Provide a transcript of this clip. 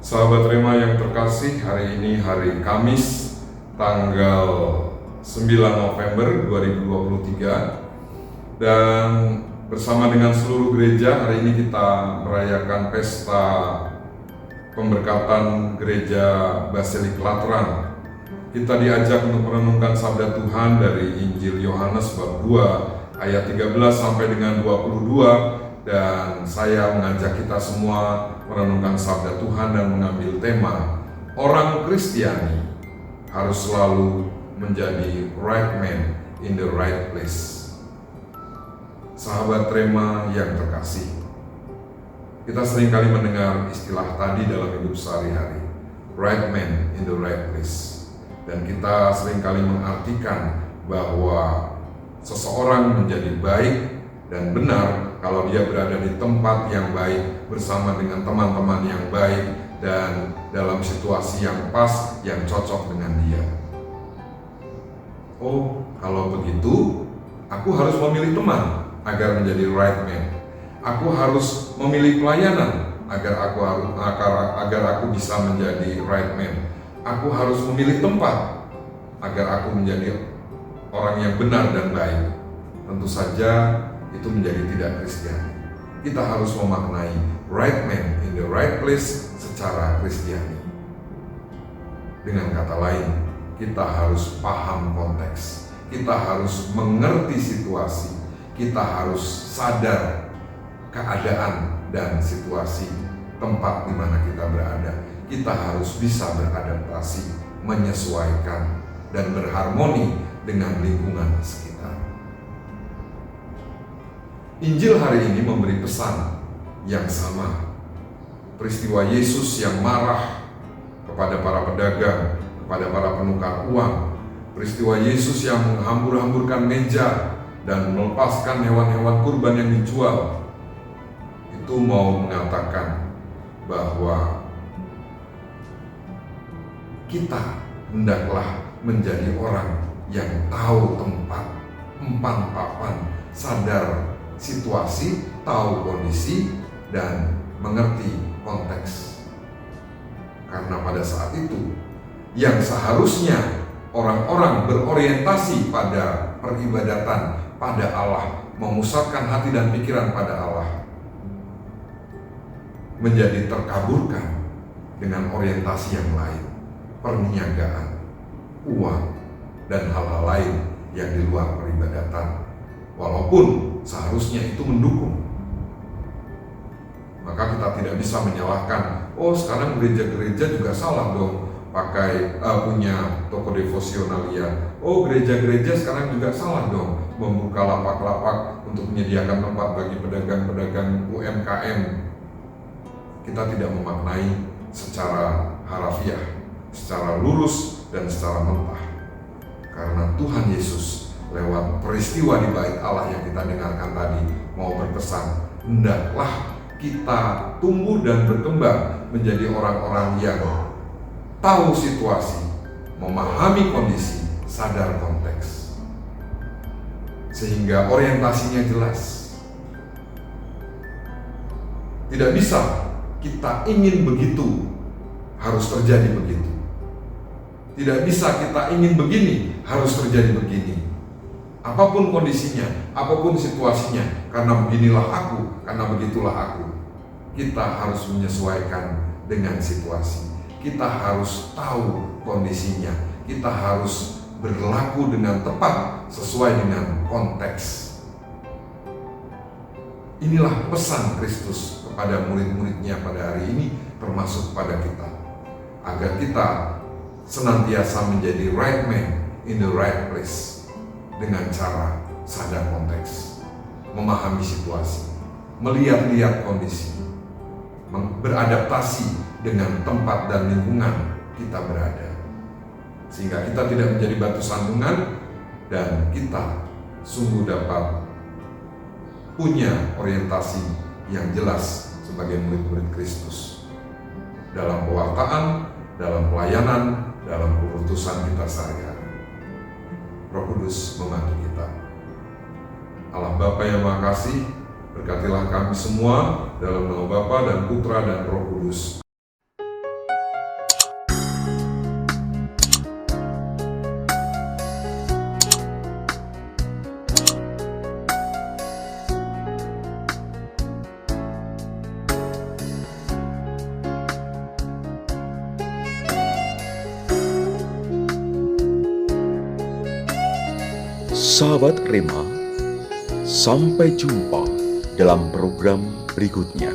Sahabat Rema yang terkasih, hari ini hari Kamis tanggal 9 November 2023, dan bersama dengan seluruh gereja hari ini kita merayakan pesta pemberkatan gereja Basilik Lateran. Kita diajak untuk merenungkan sabda Tuhan dari Injil Yohanes bab 2 ayat 13 sampai dengan 22. Dan saya mengajak kita semua merenungkan sabda Tuhan dan mengambil tema orang Kristiani harus selalu menjadi right man in the right place. Sahabat Rema yang terkasih, kita seringkali mendengar istilah tadi dalam hidup sehari-hari, right man in the right place. Dan kita seringkali mengartikan bahwa seseorang menjadi baik dan benar kalau dia berada di tempat yang baik bersama dengan teman-teman yang baik dan dalam situasi yang pas, yang cocok dengan dia. Oh, kalau begitu aku harus memilih teman agar menjadi right man. Aku harus memilih pelayanan agar aku bisa menjadi right man. Aku harus memilih tempat agar aku menjadi orang yang benar dan baik. Tentu saja itu menjadi tidak Kristiani. Kita harus memaknai right man in the right place secara Kristiani. Dengan kata lain, kita harus paham konteks, kita harus mengerti situasi, kita harus sadar keadaan dan situasi tempat di mana kita berada. Kita harus bisa beradaptasi, menyesuaikan, dan berharmoni dengan lingkungan sekitar. Injil hari ini memberi pesan yang sama. Peristiwa Yesus yang marah kepada para pedagang, kepada para penukar uang. Peristiwa Yesus yang menghambur-hamburkan meja dan melepaskan hewan-hewan kurban yang dijual. Itu mau mengatakan bahwa kita hendaklah menjadi orang yang tahu tempat, empan papan, sadar situasi, tahu kondisi, dan mengerti konteks. Karena pada saat itu yang seharusnya orang-orang berorientasi pada peribadatan pada Allah, memusatkan hati dan pikiran pada Allah, menjadi terkaburkan dengan orientasi yang lain, perniagaan, uang, dan hal-hal lain yang di luar peribadatan. Walaupun seharusnya itu mendukung, maka kita tidak bisa menyalahkan, oh sekarang gereja-gereja juga salah dong pakai punya toko devosionalia. Oh gereja-gereja sekarang juga salah dong membuka lapak-lapak untuk menyediakan tempat bagi pedagang-pedagang UMKM. Kita tidak memaknai secara harafiah, secara lurus dan secara mentah. Karena Tuhan Yesus lewat peristiwa di bait Allah yang kita dengarkan tadi mau berpesan, hendaklah kita tumbuh dan berkembang menjadi orang-orang yang tahu situasi, memahami kondisi, sadar konteks, sehingga orientasinya jelas. Tidak bisa kita ingin begitu harus terjadi begitu. Tidak bisa kita ingin begini harus terjadi begini. Apapun kondisinya, apapun situasinya, karena beginilah aku, karena begitulah aku. Kita harus menyesuaikan dengan situasi. Kita harus tahu kondisinya. Kita harus berlaku dengan tepat sesuai dengan konteks. Inilah pesan Kristus kepada murid-muridnya pada hari ini, termasuk pada kita. Agar kita senantiasa menjadi right man in the right place. Dengan cara sadar konteks, memahami situasi, melihat-lihat kondisi, beradaptasi dengan tempat dan lingkungan kita berada, sehingga kita tidak menjadi batu sandungan dan kita sungguh dapat punya orientasi yang jelas sebagai murid-murid Kristus dalam pewartaan, dalam pelayanan, dalam pengutusan kita sehari-hari. Roh Kudus membantu kita. Allah Bapa yang Maha Kasih, berkatilah kami semua dalam nama Bapa dan Putra dan Roh Kudus. Sahabat Rema, sampai jumpa dalam program berikutnya.